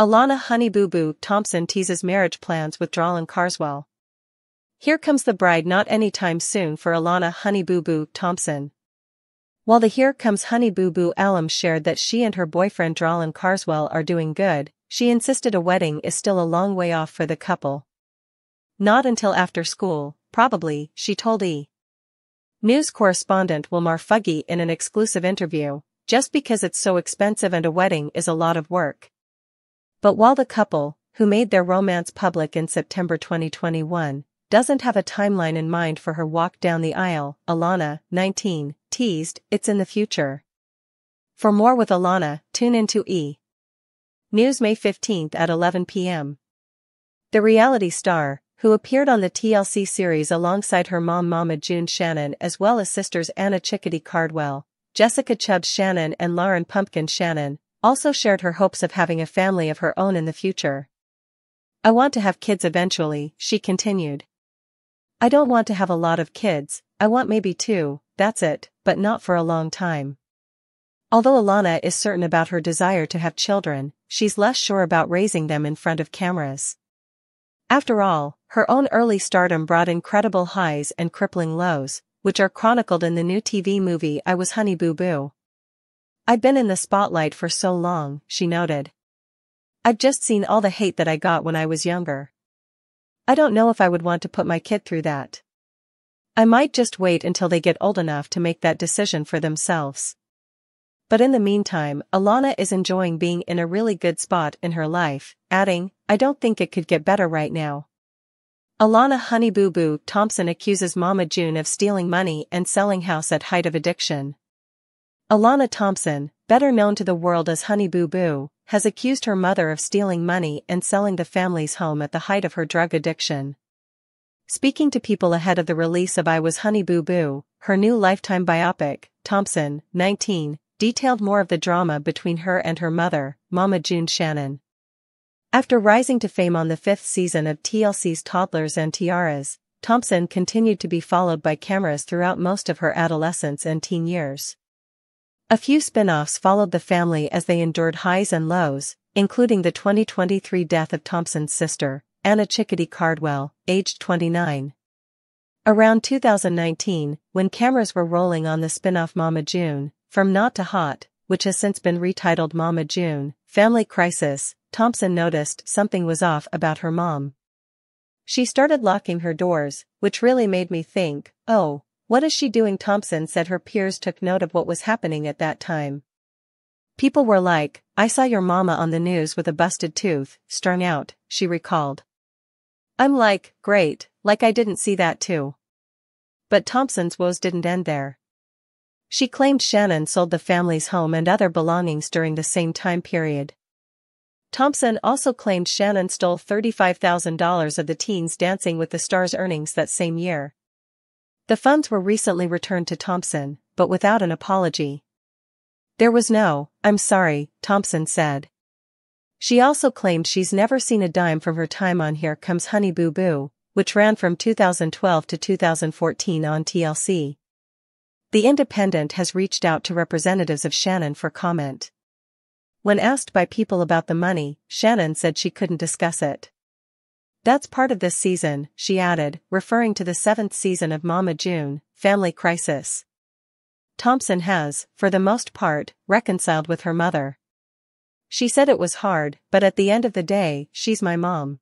Alana Honey Boo Boo Thompson teases marriage plans with Dralin Carswell. Here comes the bride not anytime soon for Alana Honey Boo Boo Thompson. While the Here Comes Honey Boo Boo alum shared that she and her boyfriend Dralin Carswell are doing good, she insisted a wedding is still a long way off for the couple. Not until after school, probably, she told E! News correspondent Wilmar Fuggy in an exclusive interview, just because it's so expensive and a wedding is a lot of work. But while the couple, who made their romance public in September 2021, doesn't have a timeline in mind for her walk down the aisle, Alana, 19, teased, it's in the future. For more with Alana, tune into E! News May 15 at 11 p.m. The reality star, who appeared on the TLC series alongside her mom Mama June Shannon as well as sisters Anna Chickadee Cardwell, Jessica Chubbs Shannon and Lauren Pumpkin Shannon, also shared her hopes of having a family of her own in the future. I want to have kids eventually, she continued. I don't want to have a lot of kids, I want maybe 2, that's it, but not for a long time. Although Alana is certain about her desire to have children, she's less sure about raising them in front of cameras. After all, her own early stardom brought incredible highs and crippling lows, which are chronicled in the new TV movie I Was Honey Boo Boo. I've been in the spotlight for so long, she noted. I've just seen all the hate that I got when I was younger. I don't know if I would want to put my kid through that. I might just wait until they get old enough to make that decision for themselves. But in the meantime, Alana is enjoying being in a really good spot in her life, adding, I don't think it could get better right now. Alana Honey Boo Boo Thompson accuses Mama June of stealing money and selling house at height of addiction. Alana Thompson, better known to the world as Honey Boo Boo, has accused her mother of stealing money and selling the family's home at the height of her drug addiction. Speaking to people ahead of the release of I Was Honey Boo Boo, her new Lifetime biopic, Thompson, 19, detailed more of the drama between her and her mother, Mama June Shannon. After rising to fame on the 5th season of TLC's Toddlers and Tiaras, Thompson continued to be followed by cameras throughout most of her adolescence and teen years. A few spin-offs followed the family as they endured highs and lows, including the 2023 death of Thompson's sister, Anna Chickadee Cardwell, aged 29. Around 2019, when cameras were rolling on the spin-off Mama June, From Not to Hot, which has since been retitled Mama June, Family Crisis, Thompson noticed something was off about her mom. She started locking her doors, which really made me think, oh, what is she doing? Thompson said her peers took note of what was happening at that time. People were like, I saw your mama on the news with a busted tooth, strung out, she recalled. I'm like, great, like I didn't see that too. But Thompson's woes didn't end there. She claimed Shannon sold the family's home and other belongings during the same time period. Thompson also claimed Shannon stole $35,000 of the teens Dancing with the Stars earnings that same year. The funds were recently returned to Thompson, but without an apology. There was no, I'm sorry, Thompson said. She also claimed she's never seen a dime from her time on Here Comes Honey Boo Boo, which ran from 2012 to 2014 on TLC. The Independent has reached out to representatives of Shannon for comment. When asked by people about the money, Shannon said she couldn't discuss it. That's part of this season, she added, referring to the 7th season of Mama June, Family Crisis. Thompson has, for the most part, reconciled with her mother. She said it was hard, but at the end of the day, she's my mom.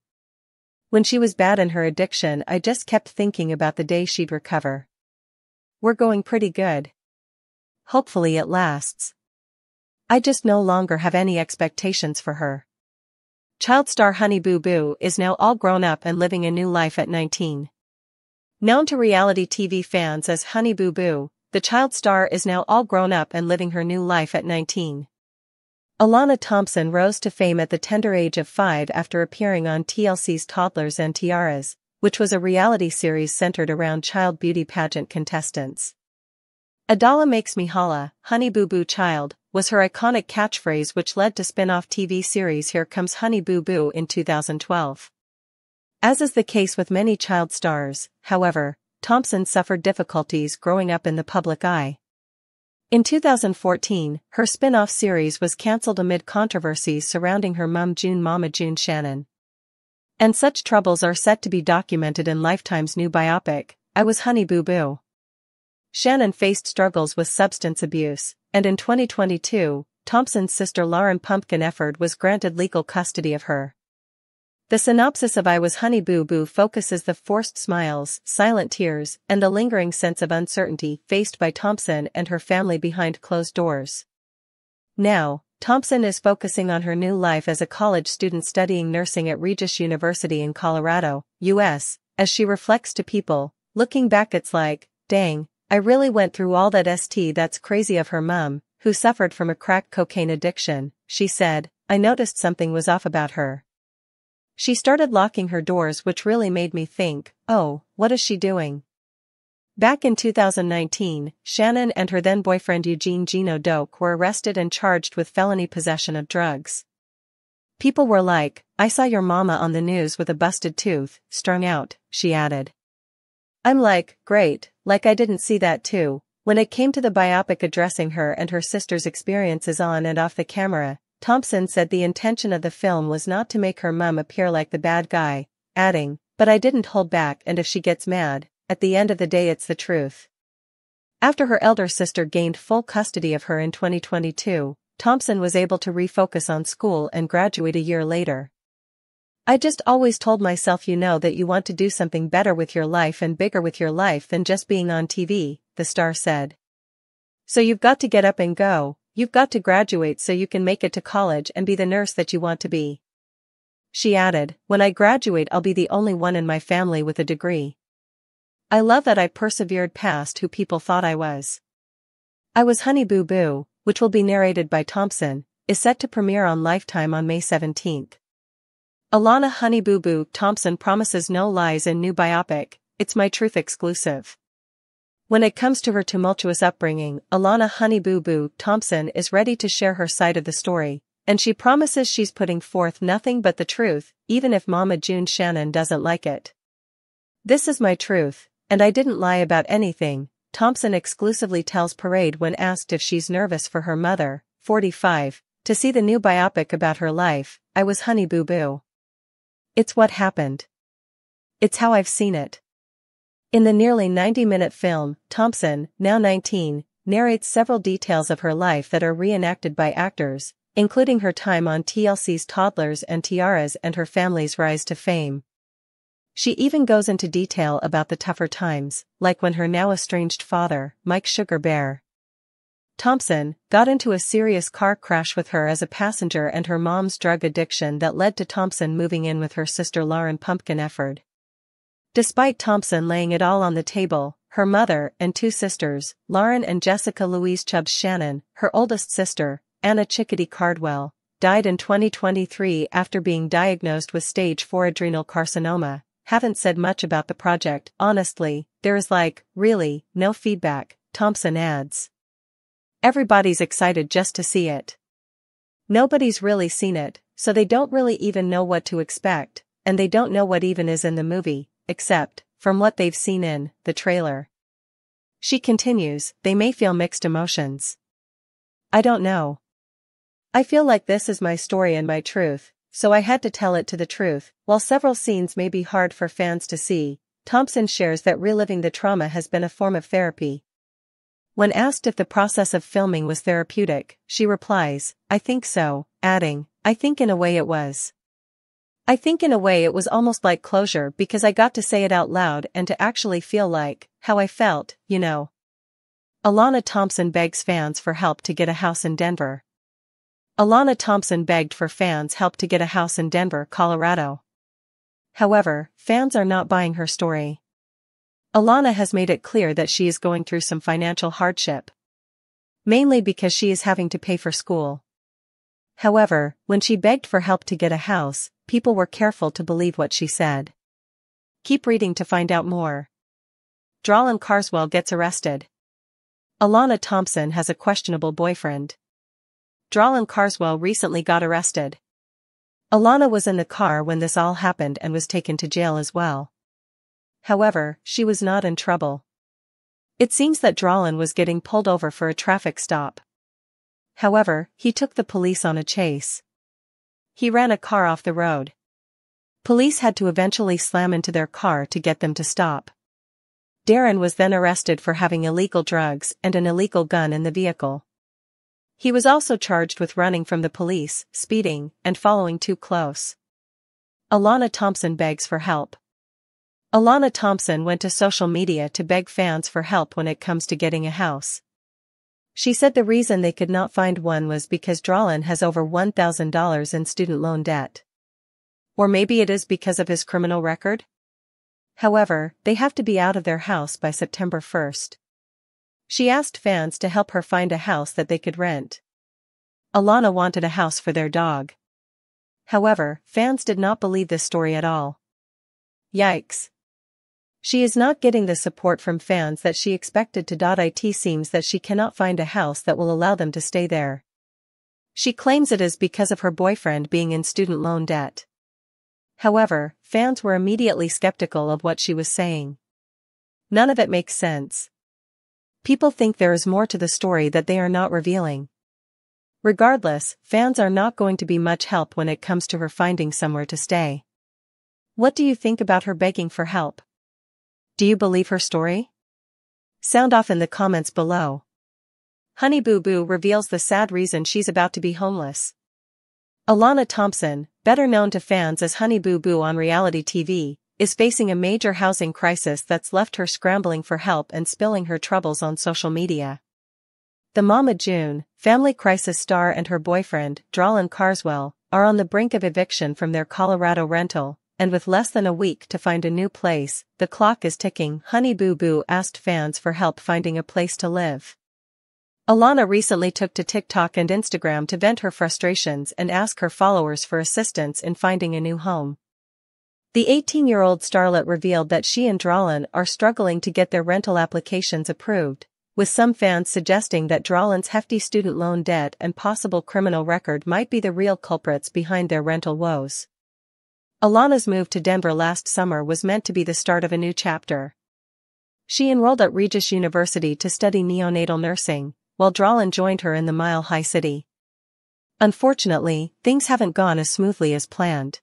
When she was bad in her addiction, I just kept thinking about the day she'd recover. We're going pretty good. Hopefully it lasts. I just no longer have any expectations for her. Child star Honey Boo Boo is now all grown up and living a new life at 19. Known to reality TV fans as Honey Boo Boo, the child star is now all grown up and living her new life at 19. Alana Thompson rose to fame at the tender age of 5 after appearing on TLC's Toddlers and Tiaras, which was a reality series centered around child beauty pageant contestants. Adala makes me holla, Honey Boo Boo child, was her iconic catchphrase which led to spin-off TV series Here Comes Honey Boo Boo in 2012. As is the case with many child stars, however, Thompson suffered difficulties growing up in the public eye. In 2014, her spin-off series was cancelled amid controversies surrounding her mum Mama June Shannon. And such troubles are set to be documented in Lifetime's new biopic, I Was Honey Boo Boo. Shannon faced struggles with substance abuse, and in 2022, Thompson's sister Lauren Pumpkin Efford was granted legal custody of her. The synopsis of I Was Honey Boo Boo focuses the forced smiles, silent tears, and the lingering sense of uncertainty faced by Thompson and her family behind closed doors. Now, Thompson is focusing on her new life as a college student studying nursing at Regis University in Colorado, U.S., as she reflects to People, looking back it's like, dang, I really went through all that that's crazy of her mum, who suffered from a crack cocaine addiction, she said, I noticed something was off about her. She started locking her doors, which really made me think, oh, what is she doing? Back in 2019, Shannon and her then-boyfriend Eugene Gino Doak were arrested and charged with felony possession of drugs. People were like, I saw your mama on the news with a busted tooth, strung out, she added. I'm like, great, like I didn't see that too. When it came to the biopic addressing her and her sister's experiences on and off the camera, Thompson said the intention of the film was not to make her mum appear like the bad guy, adding, but I didn't hold back, and if she gets mad, at the end of the day it's the truth. After her elder sister gained full custody of her in 2022, Thompson was able to refocus on school and graduate a year later. I just always told myself that you want to do something better with your life and bigger with your life than just being on TV, the star said. So you've got to get up and go, you've got to graduate so you can make it to college and be the nurse that you want to be. She added, when I graduate I'll be the only one in my family with a degree. I love that I persevered past who people thought I was. I Was Honey Boo Boo, which will be narrated by Thompson, is set to premiere on Lifetime on May 17th. Alana Honey Boo Boo Thompson promises no lies in new biopic, It's My Truth exclusive. When it comes to her tumultuous upbringing, Alana Honey Boo Boo Thompson is ready to share her side of the story, and she promises she's putting forth nothing but the truth, even if Mama June Shannon doesn't like it. This is my truth, and I didn't lie about anything, Thompson exclusively tells Parade when asked if she's nervous for her mother, 45, to see the new biopic about her life, I Was Honey Boo Boo. It's what happened. It's how I've seen it. In the nearly 90-minute film, Thompson, now 19, narrates several details of her life that are reenacted by actors, including her time on TLC's Toddlers and Tiaras and her family's rise to fame. She even goes into detail about the tougher times, like when her now estranged father, Mike Sugar Bear Thompson, got into a serious car crash with her as a passenger and her mom's drug addiction that led to Thompson moving in with her sister Lauren Pumpkin Efford. Despite Thompson laying it all on the table, her mother and two sisters, Lauren and Jessica Louise Chubbs Shannon, her oldest sister, Anna Chickadee Cardwell, died in 2023 after being diagnosed with stage 4 adrenal carcinoma, haven't said much about the project. Honestly, there is really, no feedback, Thompson adds. Everybody's excited just to see it. Nobody's really seen it, so they don't really even know what to expect, and they don't know what even is in the movie, except, from what they've seen in the trailer. She continues, they may feel mixed emotions. I don't know. I feel like this is my story and my truth, so I had to tell it to the truth. While several scenes may be hard for fans to see, Thompson shares that reliving the trauma has been a form of therapy. When asked if the process of filming was therapeutic, she replies, I think so, adding, I think in a way it was. I think in a way it was almost like closure because I got to say it out loud and to actually feel how I felt, Alana Thompson begs fans for help to get a house in Denver. Alana Thompson begged for fans' help to get a house in Denver, Colorado. However, fans are not buying her story. Alana has made it clear that she is going through some financial hardship. Mainly because she is having to pay for school. However, when she begged for help to get a house, people were careful to believe what she said. Keep reading to find out more. Dralin Carswell gets arrested. Alana Thompson has a questionable boyfriend. Dralin Carswell recently got arrested. Alana was in the car when this all happened and was taken to jail as well. However, she was not in trouble. It seems that Dralin was getting pulled over for a traffic stop. However, he took the police on a chase. He ran a car off the road. Police had to eventually slam into their car to get them to stop. Darren was then arrested for having illegal drugs and an illegal gun in the vehicle. He was also charged with running from the police, speeding, and following too close. Alana Thompson begs for help. Alana Thompson went to social media to beg fans for help when it comes to getting a house. She said the reason they could not find one was because Dralin has over $1,000 in student loan debt. Or maybe it is because of his criminal record? However, they have to be out of their house by September 1st. She asked fans to help her find a house that they could rent. Alana wanted a house for their dog. However, fans did not believe this story at all. Yikes. She is not getting the support from fans that she expected to. It seems that she cannot find a house that will allow them to stay there. She claims it is because of her boyfriend being in student loan debt. However, fans were immediately skeptical of what she was saying. None of it makes sense. People think there is more to the story that they are not revealing. Regardless, fans are not going to be much help when it comes to her finding somewhere to stay. What do you think about her begging for help? Do you believe her story? Sound off in the comments below. Honey Boo Boo reveals the sad reason she's about to be homeless. Alana Thompson, better known to fans as Honey Boo Boo on reality TV, is facing a major housing crisis that's left her scrambling for help and spilling her troubles on social media. The Mama June, family crisis star, and her boyfriend, Dralin Carswell, are on the brink of eviction from their Colorado rental, and with less than a week to find a new place, the clock is ticking. Honey Boo Boo asked fans for help finding a place to live. Alana recently took to TikTok and Instagram to vent her frustrations and ask her followers for assistance in finding a new home. The 18-year-old starlet revealed that she and Dralin are struggling to get their rental applications approved, with some fans suggesting that Dralin's hefty student loan debt and possible criminal record might be the real culprits behind their rental woes. Alana's move to Denver last summer was meant to be the start of a new chapter. She enrolled at Regis University to study neonatal nursing, while Dralin joined her in the Mile High City. Unfortunately, things haven't gone as smoothly as planned.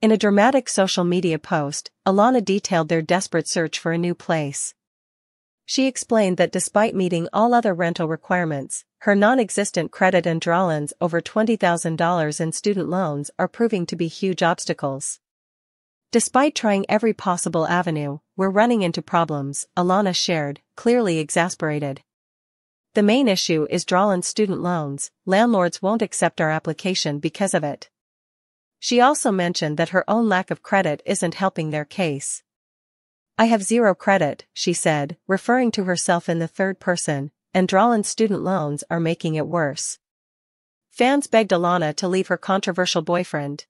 In a dramatic social media post, Alana detailed their desperate search for a new place. She explained that despite meeting all other rental requirements, her non-existent credit and Dralin's over $20,000 in student loans are proving to be huge obstacles. Despite trying every possible avenue, we're running into problems, Alana shared, clearly exasperated. The main issue is Dralin's student loans. Landlords won't accept our application because of it. She also mentioned that her own lack of credit isn't helping their case. I have zero credit, she said, referring to herself in the third person, and Dralin's student loans are making it worse. Fans begged Alana to leave her controversial boyfriend.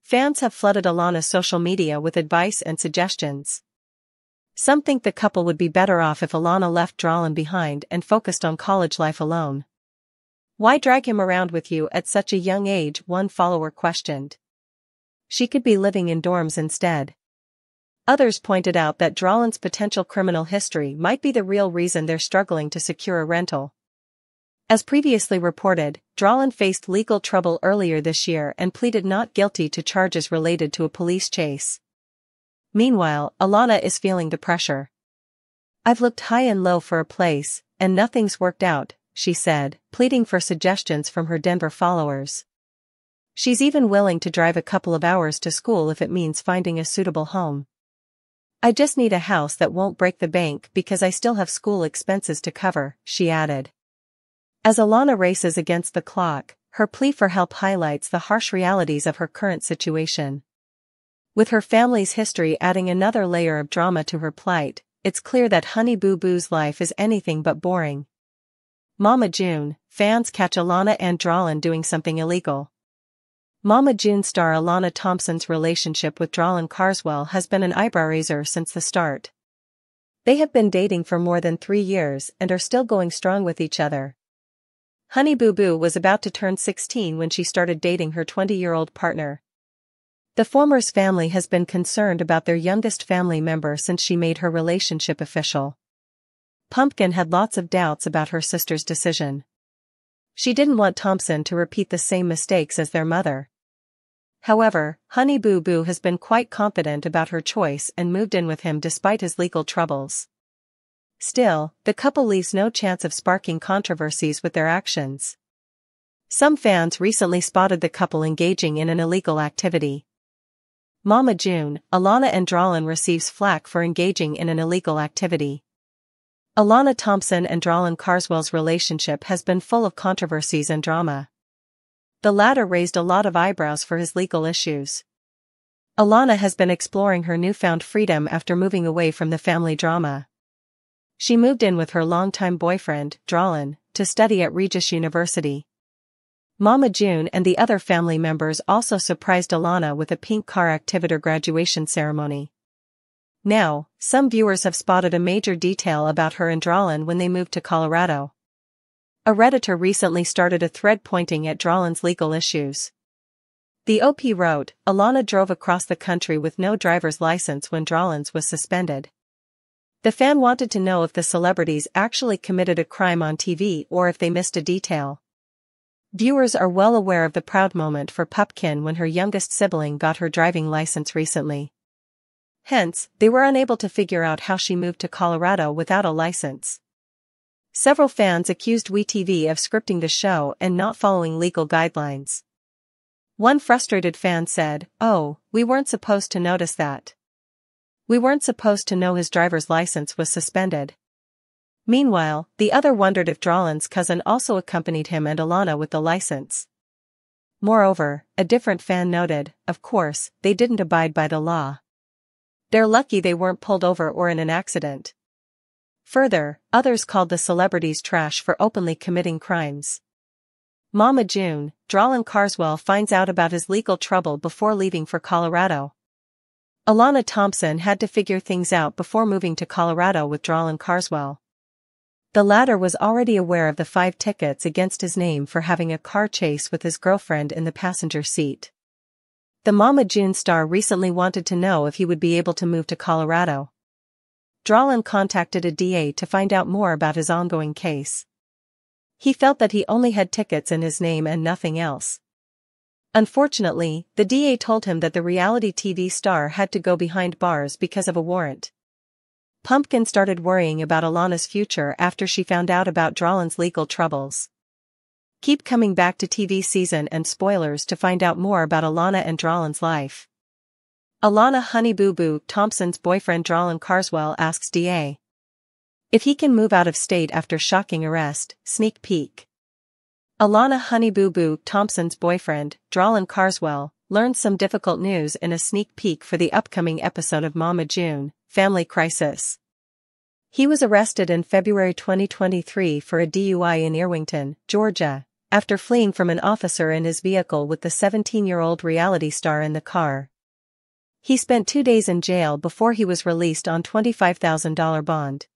Fans have flooded Alana's social media with advice and suggestions. Some think the couple would be better off if Alana left Dralin behind and focused on college life alone. Why drag him around with you at such a young age? One follower questioned. She could be living in dorms instead. Others pointed out that Dralin's potential criminal history might be the real reason they're struggling to secure a rental. As previously reported, Dralin faced legal trouble earlier this year and pleaded not guilty to charges related to a police chase. Meanwhile, Alana is feeling the pressure. I've looked high and low for a place, and nothing's worked out, she said, pleading for suggestions from her Denver followers. She's even willing to drive a couple of hours to school if it means finding a suitable home. I just need a house that won't break the bank because I still have school expenses to cover, she added. As Alana races against the clock, her plea for help highlights the harsh realities of her current situation. With her family's history adding another layer of drama to her plight, it's clear that Honey Boo Boo's life is anything but boring. Mama June, fans catch Alana and Dralin doing something illegal. Mama June star Alana Thompson's relationship with Dralin Carswell has been an eyebrow-raiser since the start. They have been dating for more than 3 years and are still going strong with each other. Honey Boo Boo was about to turn 16 when she started dating her 20-year-old partner. The former's family has been concerned about their youngest family member since she made her relationship official. Pumpkin had lots of doubts about her sister's decision. She didn't want Thompson to repeat the same mistakes as their mother. However, Honey Boo Boo has been quite confident about her choice and moved in with him despite his legal troubles. Still, the couple leaves no chance of sparking controversies with their actions. Some fans recently spotted the couple engaging in an illegal activity. Mama June, Alana and Dralin receives flack for engaging in an illegal activity. Alana Thompson and Dralin Carswell's relationship has been full of controversies and drama. The latter raised a lot of eyebrows for his legal issues. Alana has been exploring her newfound freedom after moving away from the family drama. She moved in with her longtime boyfriend, Dralin, to study at Regis University. Mama June and the other family members also surprised Alana with a pink car activator graduation ceremony. Now, some viewers have spotted a major detail about her and Dralin when they moved to Colorado. A Redditor recently started a thread pointing at Dralin's legal issues. The OP wrote, Alana drove across the country with no driver's license when Dralin's was suspended. The fan wanted to know if the celebrities actually committed a crime on TV or if they missed a detail. Viewers are well aware of the proud moment for Pumpkin when her youngest sibling got her driving license recently. Hence, they were unable to figure out how she moved to Colorado without a license. Several fans accused WeTV of scripting the show and not following legal guidelines. One frustrated fan said, "Oh, we weren't supposed to notice that. We weren't supposed to know his driver's license was suspended." Meanwhile, the other wondered if Dralin's cousin also accompanied him and Alana with the license. Moreover, a different fan noted, of course, they didn't abide by the law. They're lucky they weren't pulled over or in an accident. Further, others called the celebrities trash for openly committing crimes. Mama June, Dralin Carswell finds out about his legal trouble before leaving for Colorado. Alana Thompson had to figure things out before moving to Colorado with Dralin Carswell. The latter was already aware of the 5 tickets against his name for having a car chase with his girlfriend in the passenger seat. The Mama June star recently wanted to know if he would be able to move to Colorado. Dralin contacted a DA to find out more about his ongoing case. He felt that he only had tickets in his name and nothing else. Unfortunately, the DA told him that the reality TV star had to go behind bars because of a warrant. Pumpkin started worrying about Alana's future after she found out about Dralin's legal troubles. Keep coming back to TV season and spoilers to find out more about Alana and Dralin's life. Alana Honey Boo Boo Thompson's boyfriend Dralin Carswell asks DA if he can move out of state after shocking arrest. Sneak peek. Alana Honey Boo Boo Thompson's boyfriend, Dralin Carswell, learned some difficult news in a sneak peek for the upcoming episode of Mama June, Family Crisis. He was arrested in February 2023 for a DUI in Irvington, Georgia, after fleeing from an officer in his vehicle with the 17-year-old reality star in the car. He spent 2 days in jail before he was released on $25,000 bond.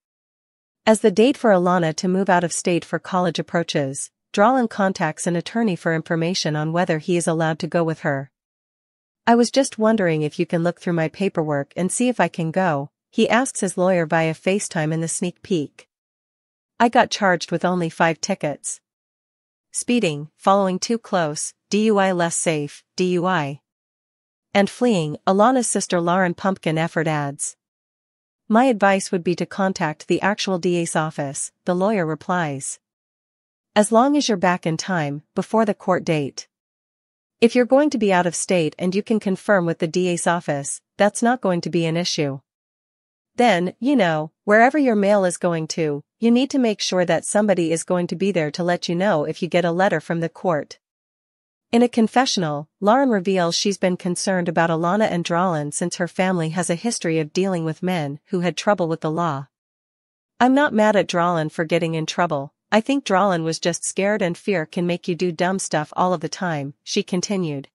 As the date for Alana to move out of state for college approaches, Dralin contacts an attorney for information on whether he is allowed to go with her. "I was just wondering if you can look through my paperwork and see if I can go," he asks his lawyer via FaceTime in the sneak peek. "I got charged with only 5 tickets. Speeding, following too close, DUI less safe, DUI. And fleeing," Alana's sister Lauren Pumpkin Effort adds. "My advice would be to contact the actual DA's office," the lawyer replies. "As long as you're back in time, before the court date. If you're going to be out of state and you can confirm with the DA's office, that's not going to be an issue. Then, wherever your mail is going to, you need to make sure that somebody is going to be there to let you know if you get a letter from the court." In a confessional, Lauren reveals she's been concerned about Alana and Dralin since her family has a history of dealing with men who had trouble with the law. "I'm not mad at Dralin for getting in trouble. I think Dralin was just scared, and fear can make you do dumb stuff all of the time," she continued.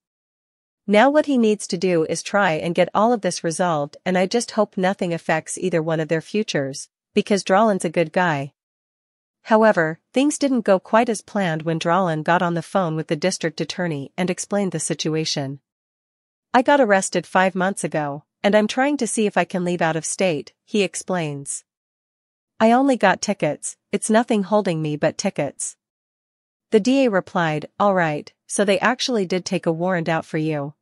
"Now what he needs to do is try and get all of this resolved, and I just hope nothing affects either one of their futures, because Dralin's a good guy." However, things didn't go quite as planned when Dralin got on the phone with the district attorney and explained the situation. "I got arrested 5 months ago, and I'm trying to see if I can leave out of state," he explains. I only got tickets, it's nothing holding me but tickets. The DA replied, all right, so they actually did take a warrant out for you.